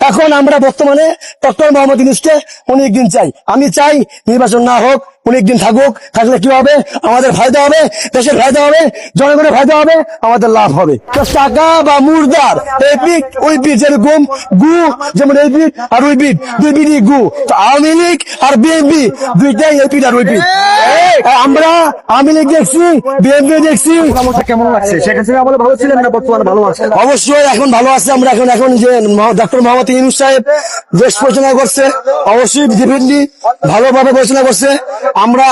এখন আমরা বর্তমানে ডক্টর মোহাম্মদ ইউনূসকে অনেকদিন চাই। আমি চাই নির্বাচন না হোক, অনেকদিন থাকুক। থাকলে কি হবে? আমাদের ফায়দা হবে, দেশের ফায়দা হবে, জনগণের ফায়দা হবে, আমাদের লাভ হবে। টাকা বা মুর্দার এই পিঠ ওই পিঠ, যেরকম গু যেমন এই পিঠ আর ওই পিঠ, দুই পিঠই গু। তো আওয়ামী লীগ আর বিএনপি দুইটাই এই পিঠ আর ওই পিঠ। আমরা আওয়ামী লীগ দেখছি, বিএনপি দেখছি। কেমন লাগছে? শেখ হাসিনা আমলে ভালো ছিলেন না বর্তমানে ভালো আছে? অবশ্যই এখন ভালো আছে। আমরা এখন যে ডক্টর মোহাম্মদ ইউনূস সাহেব দেশ পরিচালনা করছে, অবশ্যই ডিফারেন্টলি ভালোভাবে পরিচালনা করছে।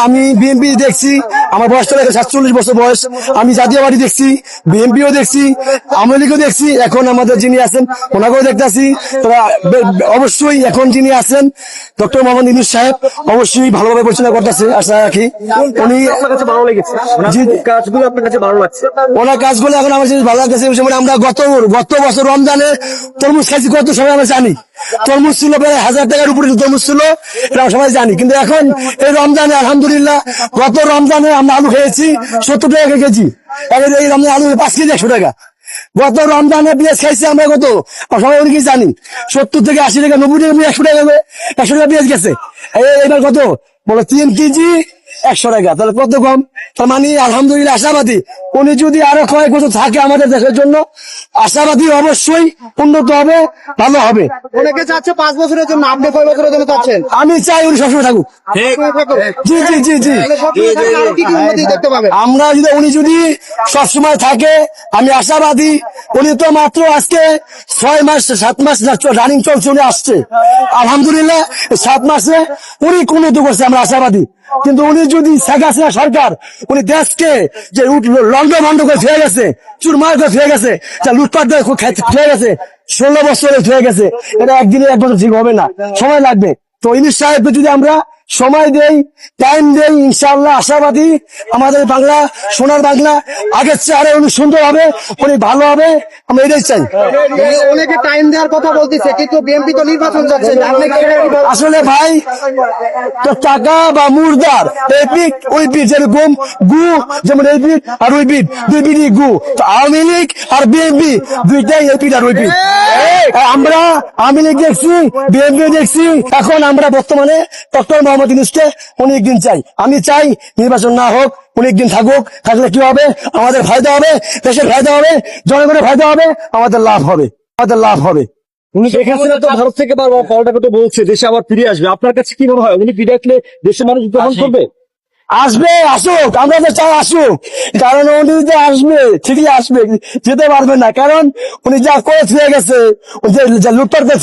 আমি বিএনপি দেখছি, আমার বয়স চলে গেছে 47 বছর বয়স। আমি জাতীয় পার্টি দেখছি, বিএনপিও দেখছি, আওয়ামী লীগও দেখছি। এখন আমাদের যিনি আছেন ওনাকেও দেখতেছি। অবশ্যই এখন যিনি আছেন ডক্টর মোহাম্মদ ইউনূস সাহেব অবশ্যই ভালোভাবে পরিচালনা করতেছে, আশা রাখি। উনি আপনার কাছে ভালো লেগেছে? কাজগুলো আপনার কাছে ভালো লাগছে? ওনার কাজগুলো এখন আমার কাছে ভালো লাগতেছে। যেমন আমরা গত বছর রমজানে তরমুজ খাইছি, কত সময় আমরা জানি। তরমুজ ছিল প্রায় 1000 টাকার উপরে তরমুজ ছিল, এটা সবাই জানি। কিন্তু এখন এই রমজানে আলহামদুলিল্লাহ, গত রমজানে আমরা আলু খেয়েছি 70 টাকা কেজি। এই রমজানে আলু 5 কেজি 100 টাকা। গত রমজানে পেঁয়াজ খাইছি আমরা কত সবাই অনেকেই জানি, 70 থেকে 80 টাকা, 90 টাকা, 100 টাকা, 100 টাকা পেঁয়াজ গেছে। এবার কত বলো? 3 কেজি 100 টাকা। তাহলে কত কম? তার মানে আলহামদুলিল্লাহ আশাবাদী, উনি যদি আরো কয়েক বছর থাকে আমাদের দেশের জন্য, আশাবাদী অবশ্যই উন্নত হবে, ভালো হবে। অনেকে চাচ্ছে 5 বছরের জন্য, আপনি কয় বছরের জন্য চাচ্ছেন? আমি চাই উনি সবসময় থাকুক। জি জি জি জি। আমরা উনি যদি সবসময় থাকে, আমি আশাবাদী। উনি তো মাত্র আজকে 6 মাস 7 মাস রানিং চলে আসছে। আলহামদুলিল্লাহ 7 মাসে উনি কোন উদ্যোগ করছে, আমরা আশাবাদী। কিন্তু উনি যদি শেখ হাসিনা সরকার, উনি দেশকে যে লন্ড ভন্ড করে ফেলে গেছে, চুরমার করে ফেলে গেছে, যা লুটপাট ফেলে গেছে, 16 বছরে ফেলে গেছে, এটা একদিনে 1 বছর ঠিক হবে না, সময় লাগবে। তো ইউনূস সাহেবকে যদি আমরা সময় দেই, টাইম দেই, ইনশাআল্লাহ আশাবাদী আমাদের বাংলা, সোনার বাংলা আগের চেয়ে আরো উনি সুন্দর হবে, উনি ভালো হবে, আমরা এটাই চাই। অনেকে টাইম দেওয়ার কথা বলতেছে, কিন্তু বিএনপি তো নির্বাচন যাচ্ছে। আসলে ভাই, তো টাকা বা মুর্দার এই পিঠ ওই পিঠ, যেরকম গু যেমন এই পিঠ আর ওই পিঠ, দুই পিঠই গু। তো আওয়ামী লীগ আর বিএনপি দুইটাই এই পিঠ আর ওই পিঠ। আমরা আওয়ামী লীগ দেখছি, বিএনপি দেখছি। এখন আমরা বর্তমানে ডক্টর মোহাম্মদ ইউনূসকে অনেকদিন চাই। আমি চাই নির্বাচন না হোক, অনেকদিন থাকুক। থাকলে কি হবে? আমাদের ফায়দা হবে, দেশের ফায়দা হবে, জনগণের ফায়দা হবে, আমাদের লাভ হবে, আমাদের লাভ হবে। শেখ হাসিনা তো ভারত থেকে পাল্টা তো বলছে দেশে আবার ফিরে আসবে। আপনার কাছে কি মনে হয়, উনি ফিরে আসলে দেশের মানুষ গ্রহণ করবে? আসবে, আসুক, আমরা তো চাই আসুক। কারণ উনি যে আসবে, ঠিকই আসবে, যেতে পারবে না। কারণ উনি যা করে ফিরে গেছে, লুটপাট করে